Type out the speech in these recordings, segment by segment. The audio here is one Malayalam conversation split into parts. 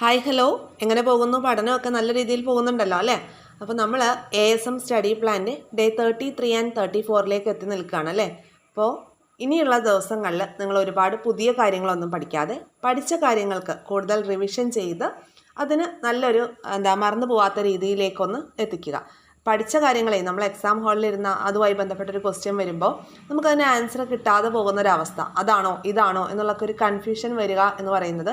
ഹായ് ഹലോ, എങ്ങനെ പോകുന്നു? പഠനമൊക്കെ നല്ല രീതിയിൽ പോകുന്നുണ്ടല്ലോ അല്ലേ? അപ്പോൾ നമ്മൾ ASM സ്റ്റഡി പ്ലാൻ്റെ ഡേ 33 ആൻഡ് 34 എത്തി നിൽക്കുകയാണ് അല്ലേ? അപ്പോൾ ഇനിയുള്ള ദിവസങ്ങളിൽ നിങ്ങൾ ഒരുപാട് പുതിയ കാര്യങ്ങളൊന്നും പഠിക്കാതെ പഠിച്ച കാര്യങ്ങൾക്ക് കൂടുതൽ റിവിഷൻ ചെയ്ത് അതിന് നല്ലൊരു മറന്നു പോകാത്ത രീതിയിലേക്കൊന്ന് എത്തിക്കുക. പഠിച്ച കാര്യങ്ങളെ നമ്മൾ എക്സാം ഹാളിലിരുന്ന അതുമായി ബന്ധപ്പെട്ടൊരു ക്വസ്റ്റ്യൻ വരുമ്പോൾ നമുക്കതിന് ആൻസർ കിട്ടാതെ പോകുന്നൊരവസ്ഥ, അതാണോ ഇതാണോ എന്നുള്ളൊക്കെ ഒരു കൺഫ്യൂഷൻ വരിക എന്ന് പറയുന്നത്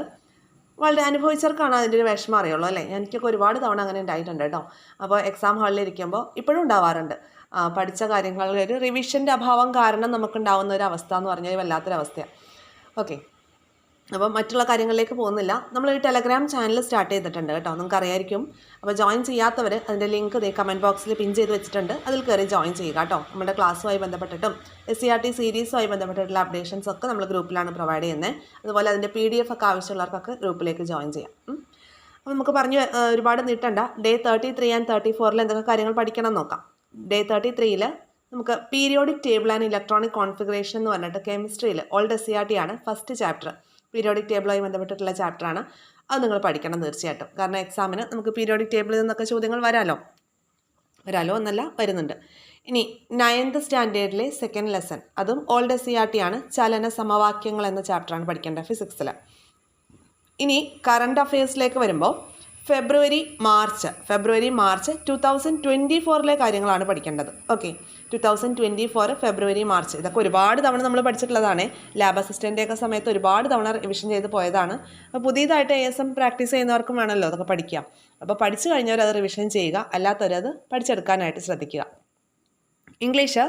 വളരെ അനുഭവിച്ചവർക്കാണ് അതിൻ്റെ ഒരു വിഷമം അറിയുള്ളൂ അല്ലേ? എനിക്കൊക്കെ ഒരുപാട് തവണ അങ്ങനെ ഉണ്ടായിട്ടുണ്ട് കേട്ടോ. അപ്പോൾ എക്സാം ഹാളിലിരിക്കുമ്പോൾ ഇപ്പോഴും ഉണ്ടാവാറുണ്ട്. പഠിച്ച കാര്യങ്ങളിൽ ഒരു റിവിഷൻ്റെ അഭാവം കാരണം നമുക്കുണ്ടാവുന്ന ഒരു അവസ്ഥ എന്ന് പറഞ്ഞാൽ വല്ലാത്തൊരവസ്ഥയാണ്. ഓക്കെ, അപ്പോൾ മറ്റുള്ള കാര്യങ്ങളിലേക്ക് പോകുന്നില്ല. നമ്മളൊരു ടെലഗ്രാം ചാനൽ സ്റ്റാർട്ട് ചെയ്തിട്ടുണ്ട് കേട്ടോ, നിങ്ങൾക്ക് അറിയായിരിക്കും. അപ്പോൾ ജോയിൻ ചെയ്യാത്തവർ അതിൻ്റെ ലിങ്ക് കമൻറ്റ് ബോക്സിൽ പിൻ ചെയ്ത് വെച്ചിട്ടുണ്ട്, അതിൽ കയറി ജോയിൻ ചെയ്യുക കേട്ടോ. നമ്മുടെ ക്ലാസ്സുമായി ബന്ധപ്പെട്ടിട്ടും SCRT സീരീസുമായി ബന്ധപ്പെട്ടിട്ടുള്ള അപ്ഡേഷൻസ് ഒക്കെ നമ്മൾ ഗ്രൂപ്പിലാണ് പ്രൊവൈഡ് ചെയ്യുന്നത്. അതുപോലെ അതിൻ്റെ PDF ഒക്കെ ആവശ്യമുള്ളവർക്കൊക്കെ ഗ്രൂപ്പിലേക്ക് ജോയിൻ ചെയ്യാം. അപ്പോൾ നമുക്ക് ഒരുപാട് നീട്ടണ്ട. ഡേ 33 ആൻഡ് 34 എന്തൊക്കെ കാര്യങ്ങൾ പഠിക്കണം എന്ന് നോക്കാം. ഡേ 33 നമുക്ക് periodic table and electronic configuration എന്ന് പറഞ്ഞിട്ട് കെമിസ്ട്രിയിൽ ഓൾഡ് SCRT ആണ് ഫസ്റ്റ് ചാപ്റ്റർ. പീരിയോഡിക് ടേബിളുമായി ബന്ധപ്പെട്ടിട്ടുള്ള ചാപ്റ്ററാണ്. അത് നിങ്ങൾ പഠിക്കണം തീർച്ചയായിട്ടും. കാരണം എക്സാമിന് നമുക്ക് പീരിയോഡിക് ടേബിളിൽ നിന്നൊക്കെ ചോദ്യങ്ങൾ വരാലോ എന്നല്ല, വരുന്നുണ്ട്. ഇനി 9th സ്റ്റാൻഡേർഡിലെ സെക്കൻഡ് ലെസൺ, അതും ഓൾഡ് SCRT ആണ്. ചലന സമവാക്യങ്ങൾ എന്ന ചാപ്റ്ററാണ് പഠിക്കേണ്ടത് ഫിസിക്സിൽ. ഇനി കറണ്ട് അഫയേഴ്സിലേക്ക് വരുമ്പോൾ ഫെബ്രുവരി മാർച്ച് 2024 കാര്യങ്ങളാണ് പഠിക്കേണ്ടത്. ഓക്കെ, 2024 ഫെബ്രുവരി മാർച്ച് ഇതൊക്കെ ഒരുപാട് തവണ നമ്മൾ പഠിച്ചിട്ടുള്ളതാണ്. ലാബ് അസിസ്റ്റൻ്റെയൊക്കെ സമയത്ത് ഒരുപാട് തവണ റിവിഷൻ ചെയ്ത് പോയതാണ്. അപ്പോൾ പുതിയതായിട്ട് ASM പ്രാക്ടീസ് ചെയ്യുന്നവർക്കും വേണമല്ലോ അതൊക്കെ പഠിക്കാം. അപ്പോൾ പഠിച്ചു കഴിഞ്ഞവർ അത് റിവിഷൻ ചെയ്യുക, അല്ലാത്തവരത് പഠിച്ചെടുക്കാനായിട്ട് ശ്രദ്ധിക്കുക. ഇംഗ്ലീഷ്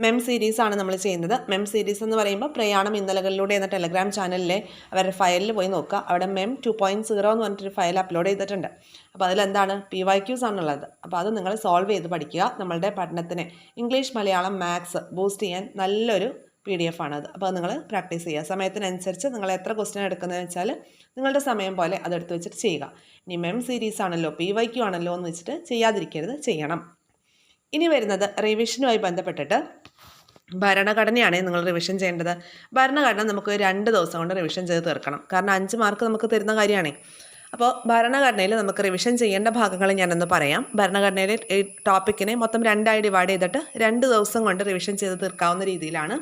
MEM സീരീസാണ് നമ്മൾ ചെയ്യുന്നത്. MEM സീരീസ് എന്ന് പറയുമ്പോൾ പ്രയാണം ഇന്നലകളിലൂടെ എന്ന ടെലഗ്രാം ചാനലിലെ അവരുടെ ഫയലിൽ പോയി നോക്കുക. അവിടെ MEM 2.0 എന്ന് പറഞ്ഞിട്ടൊരു ഫയൽ അപ്ലോഡ് ചെയ്തിട്ടുണ്ട്. അപ്പോൾ അതിലെന്താണ് PYQs ആണുള്ളത്. അപ്പോൾ അത് നിങ്ങൾ സോൾവ് ചെയ്ത് പഠിക്കുക. നമ്മളുടെ പഠനത്തിന് ഇംഗ്ലീഷ്, മലയാളം, മാത്സ് ബൂസ്റ്റ് ചെയ്യാൻ നല്ലൊരു PDF ആണത്. അപ്പോൾ അത് നിങ്ങൾ പ്രാക്ടീസ് ചെയ്യുക. സമയത്തിനനുസരിച്ച് നിങ്ങൾ എത്ര ക്വസ്റ്റ്യൻ എടുക്കുന്നതെന്ന് വെച്ചാൽ നിങ്ങളുടെ സമയം പോലെ അതെടുത്ത് വെച്ചിട്ട് ചെയ്യുക. ഇനി MEM സീരീസ് ആണല്ലോ, PYQ ആണല്ലോ എന്ന് വെച്ചിട്ട് ചെയ്യാതിരിക്കരുത്, ചെയ്യണം. ഇനി വരുന്നത് റിവിഷനുമായി ബന്ധപ്പെട്ടിട്ട് ഭരണഘടനയാണ് നിങ്ങൾ റിവിഷൻ ചെയ്യേണ്ടത്. ഭരണഘടന നമുക്ക് 2 ദിവസം കൊണ്ട് റിവിഷൻ ചെയ്ത് തീർക്കണം. കാരണം 5 മാർക്ക് നമുക്ക് തരുന്ന കാര്യമാണ്. അപ്പോൾ ഭരണഘടനയിൽ നമുക്ക് റിവിഷൻ ചെയ്യേണ്ട ഭാഗങ്ങൾ ഞാനൊന്ന് പറയാം. ഭരണഘടനയിലെ ഈ ടോപ്പിക്കിനെ മൊത്തം 2ആയി ഡിവൈഡ് ചെയ്തിട്ട് 2 ദിവസം കൊണ്ട് റിവിഷൻ ചെയ്ത് തീർക്കാവുന്ന രീതിയിലാണ്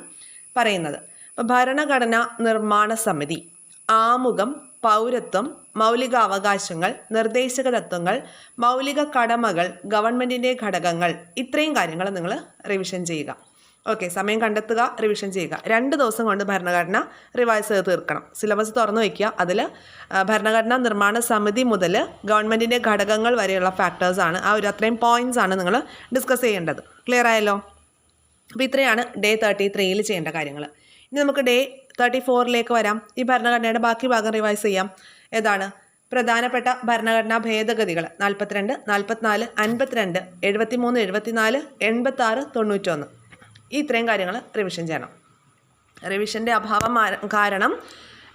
പറയുന്നത്. അപ്പോൾ ഭരണഘടന നിർമ്മാണ സമിതി, ആമുഖം, പൗരത്വം, മൗലികാവകാശങ്ങൾ, നിർദ്ദേശക തത്വങ്ങൾ, മൗലിക കടമകൾ, ഗവൺമെൻറ്റിൻ്റെ ഘടകങ്ങൾ, ഇത്രയും കാര്യങ്ങൾ നിങ്ങൾ റിവിഷൻ ചെയ്യുക. ഓക്കെ, സമയം കണ്ടെത്തുക, റിവിഷൻ ചെയ്യുക. 2 ദിവസം കൊണ്ട് ഭരണഘടന റിവൈസ് ചെയ്ത് തീർക്കണം. സിലബസ് തുറന്നു വയ്ക്കുക. അതിൽ ഭരണഘടനാ നിർമ്മാണ സമിതി മുതൽ ഗവൺമെൻറ്റിൻ്റെ ഘടകങ്ങൾ വരെയുള്ള ഫാക്ടേഴ്സാണ്, അത്രയും പോയിൻറ്റ്സ് ആണ് നിങ്ങൾ ഡിസ്കസ് ചെയ്യേണ്ടത്. ക്ലിയർ ആയല്ലോ? അപ്പോൾ ഇത്രയാണ് ഡേ 33 ചെയ്യേണ്ട കാര്യങ്ങൾ. ഇനി നമുക്ക് ഡേ 34 വരാം. ഈ ഭരണഘടനയുടെ ബാക്കി ഭാഗം റിവൈസ് ചെയ്യാം. ഏതാണ്? പ്രധാനപ്പെട്ട ഭരണഘടനാ ഭേദഗതികൾ 42, 44, 52, 73, 74, 86, 91. ഈ ഇത്രയും കാര്യങ്ങൾ റിവിഷൻ ചെയ്യണം. റിവിഷൻ്റെ അഭാവം കാരണം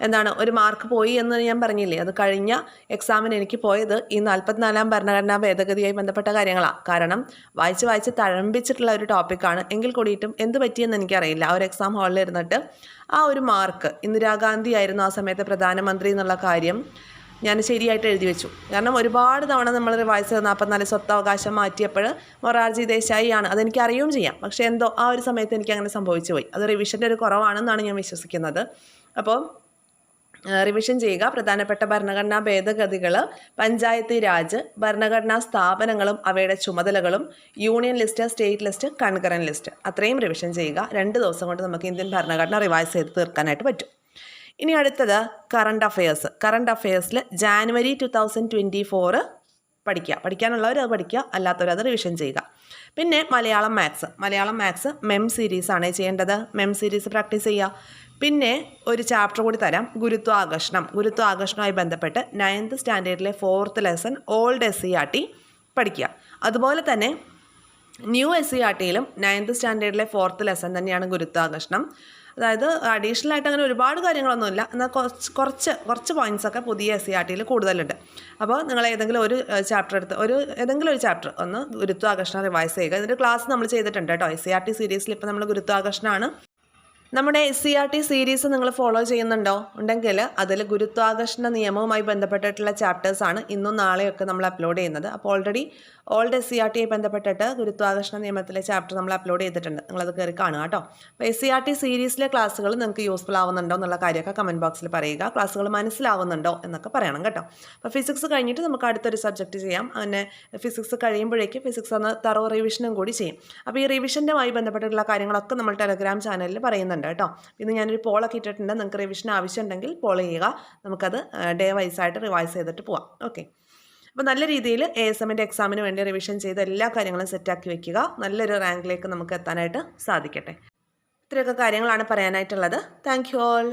എന്താണ്, ഒരു മാർക്ക് പോയി എന്ന് ഞാൻ പറഞ്ഞില്ലേ, അത് കഴിഞ്ഞ എക്സാമിന് എനിക്ക് പോയത് ഈ 44ാം ഭരണഘടനാ ഭേദഗതിയായി ബന്ധപ്പെട്ട കാര്യങ്ങളാണ്. കാരണം വായിച്ച് തഴമ്പിച്ചിട്ടുള്ള ഒരു ടോപ്പിക്കാണ്. എങ്കിൽ കൂടിയിട്ടും എന്ത് പറ്റിയെന്ന് എനിക്കറിയില്ല. ആ ഒരു എക്സാം ഹാളിൽ ഇരുന്നിട്ട് ആ ഒരു മാർക്ക്, ഇന്ദിരാഗാന്ധി ആയിരുന്നു ആ സമയത്ത് പ്രധാനമന്ത്രി എന്നുള്ള കാര്യം ഞാൻ ശരിയായിട്ട് എഴുതി വെച്ചു. കാരണം ഒരുപാട് തവണ നമ്മൾ റിവൈസ് ചെയ്ത് 44 സ്വത്തവകാശം മാറ്റിയപ്പോൾ മൊറാർജി ദേശായി ആണ്, അതെനിക്ക് അറിയുകയും ചെയ്യാം. പക്ഷേ എന്തോ ആ ഒരു സമയത്ത് എനിക്ക് അങ്ങനെ സംഭവിച്ചു പോയി. അത് റിവിഷൻ്റെ ഒരു കുറവാണെന്നാണ് ഞാൻ വിശ്വസിക്കുന്നത്. അപ്പോൾ റിവിഷൻ ചെയ്യുക. പ്രധാനപ്പെട്ട ഭരണഘടനാ ഭേദഗതികൾ, പഞ്ചായത്ത് രാജ്, ഭരണഘടനാ സ്ഥാപനങ്ങളും അവയുടെ ചുമതലകളും, union list, state list, concurrent list, അത്രയും റിവിഷൻ ചെയ്യുക. 2 ദിവസം കൊണ്ട് നമുക്ക് ഇന്ത്യൻ ഭരണഘടന റിവൈസ് ചെയ്ത് തീർക്കാനായിട്ട് പറ്റും. ഇനി അടുത്തത് കറണ്ട് അഫയേഴ്സ്. കറണ്ട് അഫയേഴ്സിൽ ജാനുവരി 2024 പഠിക്കാനുള്ളവർ അത് പഠിക്കുക, അല്ലാത്തവർ അത് റിവിഷൻ ചെയ്യുക. പിന്നെ മലയാളം മാത്സ് MEM സീരീസാണ് ചെയ്യേണ്ടത്. MEM സീരീസ് പ്രാക്ടീസ് ചെയ്യുക. പിന്നെ ഒരു ചാപ്റ്റർ കൂടി തരാം, ഗുരുത്വാകർഷണവുമായി ബന്ധപ്പെട്ട് 9th സ്റ്റാൻഡേർഡിലെ 4th lesson old SCRT പഠിക്കുക. അതുപോലെ തന്നെ ന്യൂ SCRTയിലും 9th സ്റ്റാൻഡേർഡിലെ 4th ലെസൺ തന്നെയാണ് ഗുരുത്വാകർഷണം. അതായത് അഡീഷണൽ ആയിട്ട് അങ്ങനെ ഒരുപാട് കാര്യങ്ങളൊന്നുമില്ല, എന്നാൽ കുറച്ച് പോയിൻറ്റ്സൊക്കെ പുതിയ SCRTയിൽ കൂടുതലുണ്ട്. അപ്പോൾ നിങ്ങൾ ഏതെങ്കിലും ഒരു ചാപ്റ്റർ ഒന്ന് ഗുരുത്വാകർഷണം റിവൈസ് ചെയ്യുക. ഇതിൻ്റെ ക്ലാസ് നമ്മൾ ചെയ്തിട്ടുണ്ട് കേട്ടോ. SCRT സീരീസിൽ ഇപ്പോൾ നമ്മൾ ഗുരുത്വാകർഷണമാണ് നമ്മുടെ SCERT സീരീസ് നിങ്ങൾ ഫോളോ ചെയ്യുന്നുണ്ടോ ഉണ്ടെങ്കിൽ അതിൽ ഗുരുത്വാകർഷണ നിയമവുമായി ബന്ധപ്പെട്ടിട്ടുള്ള ചാപ്റ്റേഴ്സാണ് ഇന്നും നാളെയൊക്കെ നമ്മൾ അപ്ലോഡ് ചെയ്യുന്നത്. അപ്പോൾ ഓൾറെഡി ഓൾഡ് SCERT ബന്ധപ്പെട്ടിട്ട് ഗുരുത്വാകർഷണ നിയമത്തിലെ ചാപ്റ്റർ നമ്മൾ അപ്ലോഡ് ചെയ്തിട്ടുണ്ട്. നിങ്ങളത് കയറി കാണുക കേട്ടോ. അപ്പോൾ SCERT സീരീസിലെ ക്ലാസ്സുകൾ നിങ്ങൾക്ക് യൂസ്ഫുൾ ആവുന്നുണ്ടോ എന്നുള്ള കാര്യമൊക്കെ കമൻറ്റ് ബോക്സിൽ പറയുക. ക്ലാസ്സുകൾ മനസ്സിലാവുന്നുണ്ടോ എന്നൊക്കെ പറയണം കേട്ടോ. അപ്പോൾ ഫിസിക്സ് കഴിഞ്ഞിട്ട് നമുക്ക് അടുത്തൊരു സബ്ജക്റ്റ് ചെയ്യാം. അങ്ങനെ ഫിസിക്സ് കഴിയുമ്പോഴേക്ക് ഫിസിക്സ് ഒന്ന് തറോ റിവിഷനും കൂടി ചെയ്യും. അപ്പോൾ ഈ റിവിഷൻ്റെമായി ബന്ധപ്പെട്ടിട്ടുള്ള കാര്യങ്ങളൊക്കെ നമ്മൾ ടെലഗ്രാം ചാനലിൽ പറയുന്നുണ്ട് കേട്ടോ. ഇന്ന് ഞാനൊരു പോളൊക്കെ ഇട്ടിട്ടുണ്ട്. നിങ്ങൾക്ക് റിവിഷൻ ആവശ്യമുണ്ടെങ്കിൽ പോൾ ചെയ്യുക. നമുക്കത് ഡേ വൈസായിട്ട് റിവൈസ് ചെയ്തിട്ട് പോവാം. ഓക്കെ. അപ്പോൾ നല്ല രീതിയിൽ ASMൻ്റെ എക്സാമിന് വേണ്ടി റിവിഷൻ ചെയ്ത് എല്ലാ കാര്യങ്ങളും സെറ്റാക്കി വെക്കുക. നല്ലൊരു റാങ്കിലേക്ക് നമുക്ക് എത്താനായിട്ട് സാധിക്കട്ടെ. ഇത്രയൊക്കെ കാര്യങ്ങളാണ് പറയാനായിട്ടുള്ളത്. Thank you all.